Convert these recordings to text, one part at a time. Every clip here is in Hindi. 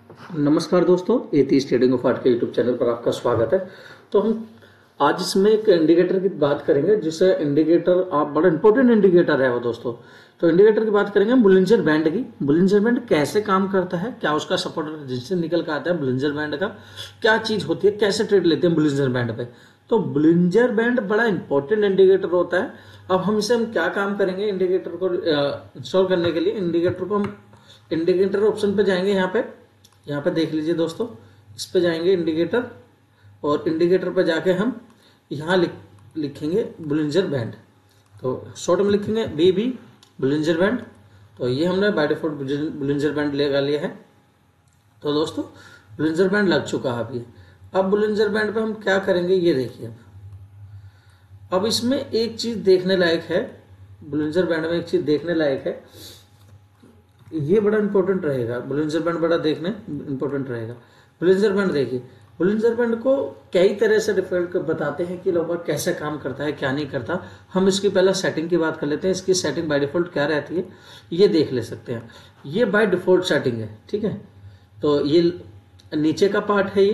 नमस्कार दोस्तों, एथीस्ट ट्रेडिंग ऑफ आर्ट के यूट्यूब चैनल पर आपका स्वागत है। तो हम आज इसमें एक इंडिकेटर की बात करेंगे, जिसे इंडिकेटर आप बड़ा इंपॉर्टेंट इंडिकेटर है वो दोस्तों। तो इंडिकेटर की बात करेंगे बुलिंजर बैंड की। बुलिंजर बैंड कैसे काम करता है, क्या उसका सपोर्ट रेजिस्टेंस निकल कर आता है, बुलिंजर बैंड का क्या चीज होती है, कैसे ट्रेड लेते हैं बुलिंजर बैंड पे। तो बुलिंजर बैंड बड़ा इंपॉर्टेंट इंडिकेटर होता है। अब हम क्या काम करेंगे, इंडिकेटर को इंस्टॉल करने के लिए इंडिकेटर को हम इंडिकेटर ऑप्शन पे जाएंगे। यहाँ पे देख लीजिए दोस्तों, इस पे जाएंगे इंडिकेटर, और इंडिकेटर पे जाके हम यहाँ लिखेंगे बुलिंजर बैंड। तो शॉर्ट में लिखेंगे BB बुलिंजर बैंड। तो ये हमने बाय डिफॉल्ट बुलिंजर बैंड लगा लिया है। तो दोस्तों बुलिंजर बैंड लग चुका है अभी। अब बुलिंजर बैंड पे हम क्या करेंगे ये देखिए। अब इसमें एक चीज देखने लायक है, बुलिंजर बैंड में एक चीज देखने लायक है, ये बड़ा इंपॉर्टेंट रहेगा। बुलिंजर बैंड बड़ा देखने इंपॉर्टेंट रहेगा। बुलिंजर बैंड देखिए, बुलिंजर बैंड को कई तरह से डिफरेंट बताते हैं कि लोग कैसे काम करता है क्या नहीं करता। हम इसकी पहले सेटिंग की बात कर लेते हैं। इसकी सेटिंग बाय डिफॉल्ट क्या रहती है ये देख ले सकते हैं। ये बाय डिफॉल्ट सेटिंग है, ठीक है। तो ये नीचे का पार्ट है,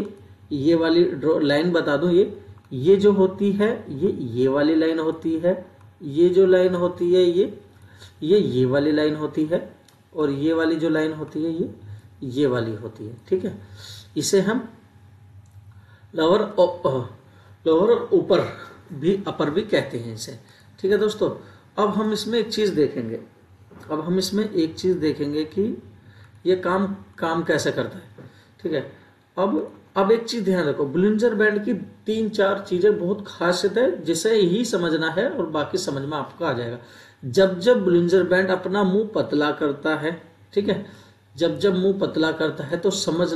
ये वाली लाइन बता दूं, ये जो होती है ये वाली लाइन होती है। ये जो लाइन होती है ये वाली लाइन होती है, और ये वाली जो लाइन होती है ये वाली होती है, ठीक है। इसे हम लोअर और ऊपर भी अपर भी कहते हैं इसे, ठीक है दोस्तों। अब हम इसमें एक चीज देखेंगे, कि ये काम कैसे करता है, ठीक है। अब एक चीज ध्यान रखो, बुलिंजर बैंड की 3-4 चीजें बहुत खासियत है, जिसे ही समझना है और बाकी समझ में आपको आ जाएगा। जब बुलिंजर बैंड अपना मुंह पतला करता है, ठीक है, जब मुंह पतला करता है तो समझ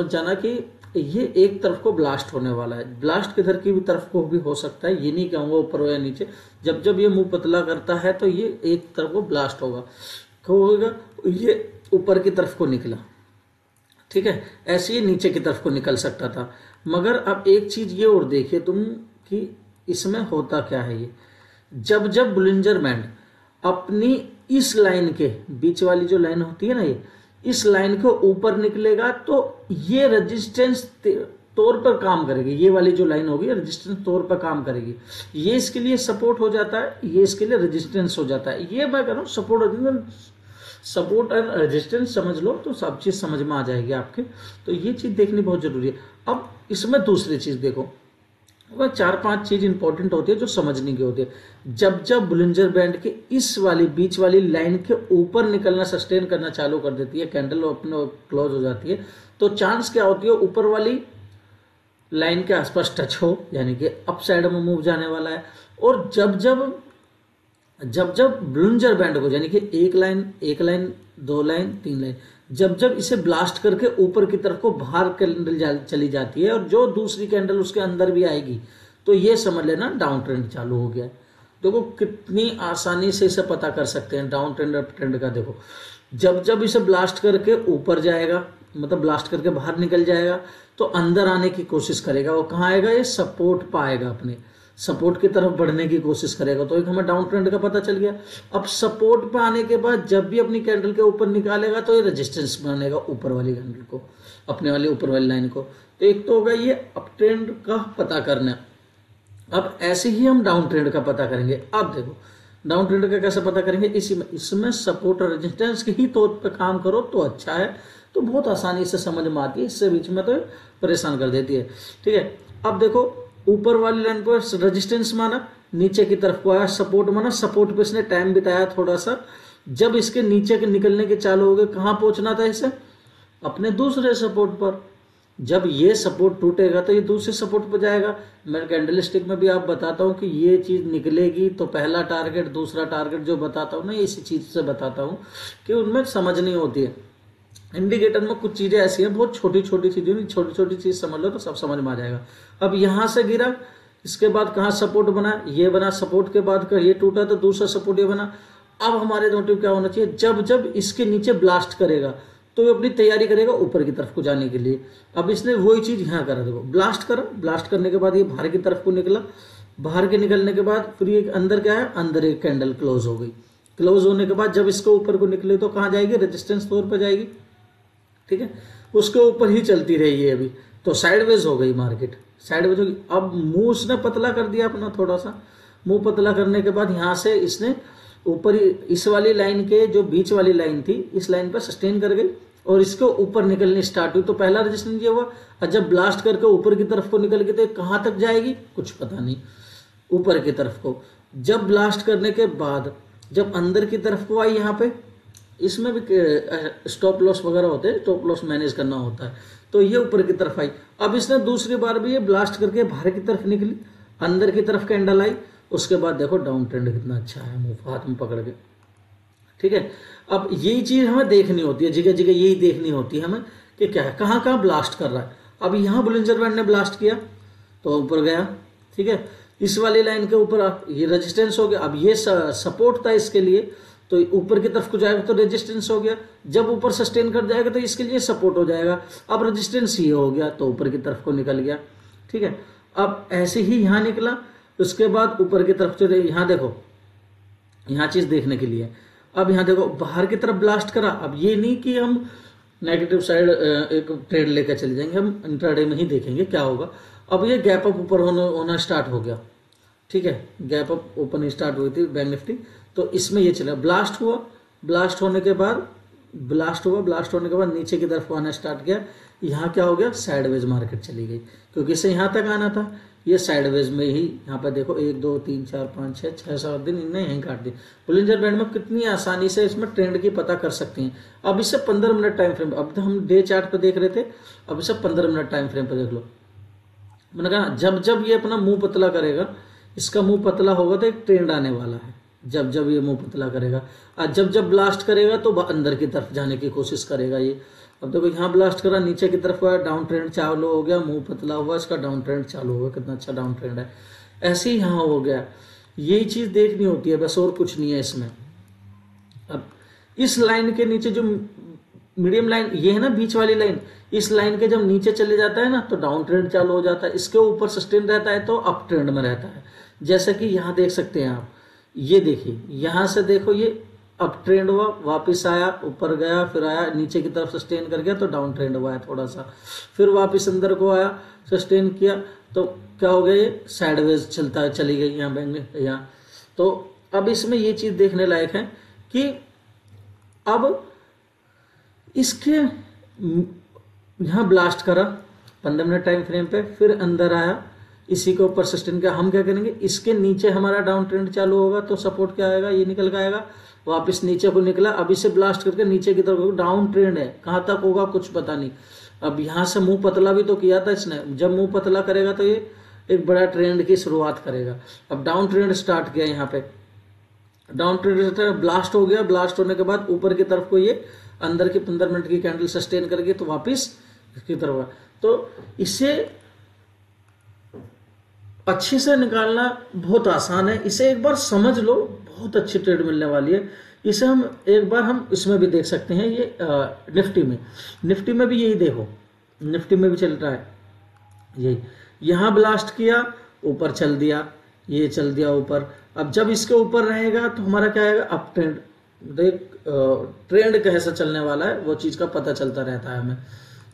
जाना कि ये एक तरफ को ब्लास्ट होने वाला है। ब्लास्ट किधर की भी तरफ को भी हो सकता है, ये नहीं कहूंगा ऊपर हो या नीचे। जब ये मुंह पतला करता है तो ये एक तरफ को ब्लास्ट होगा, ये ऊपर की तरफ को निकला, ठीक है। ऐसे ही नीचे की तरफ को निकल सकता था। मगर अब एक चीज ये और देखिए तुम, कि इसमें होता क्या है। ये जब बुलिंजर बैंड अपनी इस लाइन के बीच वाली जो लाइन होती है ना, ये इस लाइन के ऊपर निकलेगा तो ये रेजिस्टेंस तौर पर काम करेगी। ये वाली जो लाइन होगी रेजिस्टेंस तौर पर काम करेगी। ये इसके लिए सपोर्ट हो जाता है, ये इसके लिए रेजिस्टेंस हो जाता है। ये मैं कह रहा हूँ सपोर्ट एंड रेजिस्टेंस समझ लो तो सब चीज समझ में आ जाएगी आपके। तो ये चीज देखनी बहुत जरूरी है। अब इसमें दूसरी चीज देखो, वह 4-5 चीज इंपॉर्टेंट होती है जो समझने की होती है। जब बुलिंजर बैंड के इस वाली बीच वाली लाइन के ऊपर निकलना सस्टेन करना चालू कर देती है, कैंडल अपने क्लोज हो जाती है, तो चांस क्या होती है ऊपर वाली लाइन के आसपास टच हो, यानी कि अप साइड में मूव जाने वाला है। और जब बुलिंजर बैंड को, यानी कि एक लाइन 2 लाइन 3 लाइन, जब इसे ब्लास्ट करके ऊपर की तरफ को बाहर कैंडल चली जाती है और जो दूसरी कैंडल उसके अंदर भी आएगी, तो ये समझ लेना डाउन ट्रेंड चालू हो गया है। देखो कितनी आसानी से इसे पता कर सकते हैं डाउन ट्रेंड अप ट्रेंड का। देखो जब इसे ब्लास्ट करके ऊपर जाएगा, मतलब ब्लास्ट करके बाहर निकल जाएगा, तो अंदर आने की कोशिश करेगा। वो कहाँ आएगा, ये सपोर्ट पाएगा, अपने सपोर्ट की तरफ बढ़ने की कोशिश करेगा। तो एक हमें डाउन ट्रेंड का पता चल गया। अब सपोर्ट पे आने के बाद जब भी अपनी कैंडल के ऊपर निकालेगा तो ये रेजिस्टेंस बनेगा ऊपर वाली कैंडल को, अपने वाली ऊपर वाली लाइन को। तो एक तो होगा ये अप ट्रेंड का पता करना। अब ऐसे ही हम डाउन ट्रेंड का पता करेंगे। अब देखो डाउन ट्रेंड का कैसे पता करेंगे, इसमें सपोर्ट और रेजिस्टेंस के ही तौर पर काम करो तो अच्छा है, तो बहुत आसानी से समझ में आती है। इससे बीच में तो परेशान कर देती है, ठीक है। अब देखो ऊपर वाली लाइन पर रेजिस्टेंस माना, नीचे की तरफ को आया सपोर्ट माना, सपोर्ट पे इसने टाइम बिताया थोड़ा सा। जब इसके नीचे के निकलने के चालू हो गए, कहां पहुंचना था इसे, अपने दूसरे सपोर्ट पर। जब ये सपोर्ट टूटेगा तो ये दूसरे सपोर्ट पर जाएगा। मैं कैंडल स्टिक में भी आप बताता हूं कि ये चीज निकलेगी तो पहला टारगेट दूसरा टारगेट जो बताता हूं ना, इसी चीज से बताता हूं कि उनमें समझ नहीं होती है। इंडिकेटर में कुछ चीजें ऐसी हैं, बहुत छोटी छोटी चीजें, छोटी चीज समझ लो तो सब समझ में आ जाएगा। अब यहां से गिरा, इसके बाद कहां सपोर्ट बना, ये बना, सपोर्ट के बाद ये टूटा तो दूसरा सपोर्ट ये बना। अब हमारे मोटिव क्या होना चाहिए, जब इसके नीचे ब्लास्ट करेगा तो ये अपनी तैयारी करेगा ऊपर की तरफ को जाने के लिए। अब इसने वही चीज यहां करा, देखो ब्लास्ट करा, ब्लास्ट करने के बाद ये बाहर की तरफ को निकला, बाहर के निकलने के बाद फिर ये अंदर क्या है, अंदर एक कैंडल क्लोज हो गई। क्लोज होने के बाद जब इसको ऊपर को निकले तो कहां जाएगी, रेजिस्टेंस तौर पर जाएगी, ठीक है, उसके ऊपर ही चलती रही है अभी, तो साइडवेज हो गई मार्केट, साइडवेज होगी। अब मुंह उसने पतला कर दिया अपना, थोड़ा सा मुंह पतला करने के बाद यहाँ से इसने ऊपर ही इस वाली लाइन के जो बीच वाली लाइन थी, इस लाइन पर सस्टेन कर गई और इसको ऊपर निकलनी स्टार्ट हुई। तो पहला रेजिस्टेंस ये हुआ, और जब ब्लास्ट करके ऊपर की तरफ को निकल गई तो कहाँ तक जाएगी कुछ पता नहीं, ऊपर की तरफ को। जब ब्लास्ट करने के बाद जब अंदर की तरफ को आई, यहाँ पे इसमें भी स्टॉप लॉस वगैरह होते हैं, स्टॉप लॉस मैनेज करना होता है, तो ये ऊपर की तरफ आई। अब इसने दूसरी बार भी ये ब्लास्ट करके बाहर की तरफ निकली, अंदर की तरफ कैंडल आई, उसके बाद देखो डाउन ट्रेंड कितना अच्छा है, मुंह हाथ में पकड़ के, ठीक है। अब यही चीज हमें देखनी होती है, जगह जगह यही देखनी होती है हमें कि क्या है, कहाँ कहाँ ब्लास्ट कर रहा है। अब यहाँ बुलिंजर बैंड ने ब्लास्ट किया तो ऊपर गया, ठीक है, इस वाली लाइन के ऊपर ये रेजिस्टेंस हो गया। अब ये सपोर्ट था इसके लिए, तो ऊपर की तरफ को जाएगा तो रेजिस्टेंस हो गया, जब ऊपर सस्टेन कर जाएगा तो इसके लिए सपोर्ट हो जाएगा। अब रेजिस्टेंस ये हो गया तो ऊपर की तरफ को निकल गया, ठीक है। अब ऐसे ही यहाँ निकला, उसके बाद ऊपर की तरफ चले, यहाँ देखो, यहाँ चीज देखने के लिए। अब यहाँ देखो बाहर की तरफ ब्लास्ट करा। अब ये नहीं कि हम नेगेटिव साइड एक ट्रेड लेकर चले जाएंगे, हम इंट्राडे में ही देखेंगे क्या होगा। अब ये गैप अप ऊपर होना स्टार्ट हो गया, ठीक है, गैप अप ओपन स्टार्ट हुई थी बैंक निफ्टी, तो इसमें ये चला, ब्लास्ट हुआ, ब्लास्ट होने के बाद ब्लास्ट होने के बाद नीचे की तरफ आना स्टार्ट किया। यहाँ क्या हो गया, साइडवेज मार्केट चली गई, क्योंकि इसे यहाँ तक आना था, ये साइडवेज में ही, यहाँ पर देखो 1 2 3 4 5 6 6-7 दिन इनने यहीं काट दी। बुलिंजर बैंड में कितनी आसानी से इसमें ट्रेंड की पता कर सकते हैं। अब इसे 15 मिनट टाइम फ्रेम, अब तो हम डे चार्ट पे देख रहे थे, अब इसे 15 मिनट टाइम फ्रेम पे देख लो। मैंने कहा जब जब ये अपना मुंह पतला करेगा, इसका मुंह पतला होगा तो एक ट्रेंड आने वाला है, जब जब ये मुंह पतला करेगा, और जब जब ब्लास्ट करेगा तो अंदर की तरफ जाने की कोशिश करेगा ये। अब देखो यहाँ ब्लास्ट करा, नीचे की तरफ का डाउन ट्रेंड चालू हो गया, मुंह पतला हुआ, इसका डाउन ट्रेंड चालू हो गया, कितना अच्छा डाउन ट्रेंड है। ऐसे ही यहाँ हो गया, यही चीज देखनी होती है बस, और कुछ नहीं है इसमें। अब इस लाइन के नीचे जो मीडियम लाइन ये है ना, बीच वाली लाइन, इस लाइन के जब नीचे चले जाता है ना तो डाउन ट्रेंड चालू हो जाता है, इसके ऊपर सस्टेन रहता है तो अप ट्रेंड में रहता है। जैसा कि यहाँ देख सकते हैं आप, ये देखिए, यहां से देखो ये अप ट्रेंड हुआ, वापस आया, ऊपर गया, फिर आया, नीचे की तरफ सस्टेन कर गया तो डाउन ट्रेंड हुआ है थोड़ा सा, फिर वापस अंदर को आया, सस्टेन किया, तो क्या हो गया, ये साइडवेज चलता है, चली गई यहाँ बैंक में यहाँ। तो अब इसमें ये चीज देखने लायक है कि अब इसके यहाँ ब्लास्ट करा 15 मिनट टाइम फ्रेम पे, फिर अंदर आया, इसी के ऊपर सस्टेन किया। हम क्या करेंगे, इसके नीचे हमारा डाउन ट्रेंड चालू होगा तो सपोर्ट क्या आएगा, ये निकल के आएगा, वापस नीचे को निकला, अब इसे ब्लास्ट करके नीचे की तरफ, डाउन ट्रेंड है, कहाँ तक होगा कुछ पता नहीं। अब यहाँ से मुंह पतला भी तो किया था इसने, जब मुंह पतला करेगा तो ये एक बड़ा ट्रेंड की शुरुआत करेगा। अब डाउन ट्रेंड स्टार्ट किया, यहाँ पे डाउन ट्रेंड ब्लास्ट हो गया, ब्लास्ट होने के बाद ऊपर की तरफ को ये अंदर की 15 मिनट की कैंडल सस्टेन करके तो वापिस इसकी तरफ, तो इसे अच्छे से निकालना बहुत आसान है, इसे एक बार समझ लो, बहुत अच्छी ट्रेड मिलने वाली है। इसे हम एक बार हम इसमें भी देख सकते हैं, ये निफ्टी में भी यही देखो, निफ्टी में भी चल रहा है यही, यहाँ ब्लास्ट किया, ऊपर चल दिया, ये चल दिया ऊपर। अब जब इसके ऊपर रहेगा तो हमारा क्या आएगा, अप ट्रेंड, देख ट्रेंड कैसा चलने वाला है वो चीज का पता चलता रहता है हमें।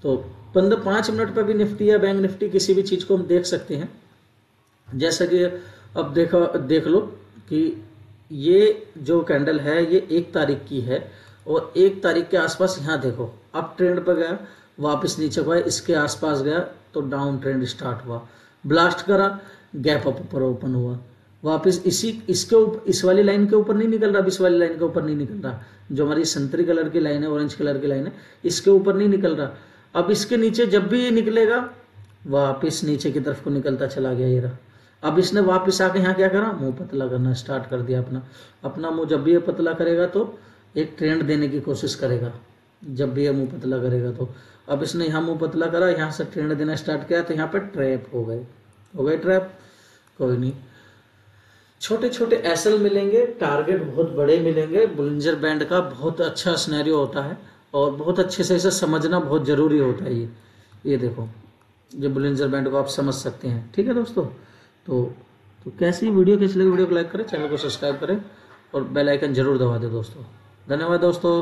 तो 5 मिनट पर भी निफ्टी या बैंक निफ्टी किसी भी चीज को हम देख सकते हैं। जैसा कि अब देख लो कि ये जो कैंडल है ये 1 तारीख की है, और 1 तारीख के आसपास यहाँ देखो अप ट्रेंड पर गया, वापस नीचे को आया, इसके आसपास गया तो डाउन ट्रेंड स्टार्ट हुआ, ब्लास्ट करा, गैप अप ऊपर ओपन हुआ, वापस इसके ऊपर, इस वाली लाइन के ऊपर नहीं निकल रहा, इस वाली लाइन के ऊपर नहीं निकल रहा, जो हमारी संतरी कलर की लाइन है, ऑरेंज कलर की लाइन है, इसके ऊपर नहीं निकल रहा। अब इसके नीचे जब भी ये निकलेगा वापस नीचे की तरफ को निकलता चला गया, ये रहा। अब इसने वापस आके यहाँ क्या करा, मुंह पतला करना स्टार्ट कर दिया अपना मुंह। जब भी ये पतला करेगा तो एक ट्रेंड देने की कोशिश करेगा, जब भी ये मुंह पतला करेगा तो। अब इसने यहाँ मुंह पतला करा, यहाँ से ट्रेंड देना स्टार्ट किया तो यहाँ पर ट्रैप हो गए ट्रैप, कोई नहीं, छोटे छोटे एसएल मिलेंगे, टारगेट बहुत बड़े मिलेंगे। बुलिंजर बैंड का बहुत अच्छा सिनेरियो होता है और बहुत अच्छे से इसे समझना बहुत जरूरी होता है। ये देखो, ये बुलिंजर बैंड को आप समझ सकते हैं, ठीक है दोस्तों। तो कैसी वीडियो कैसी लगी, वीडियो को लाइक करें, चैनल को सब्सक्राइब करें और बेल आइकन जरूर दबा दें दोस्तों। धन्यवाद दोस्तों।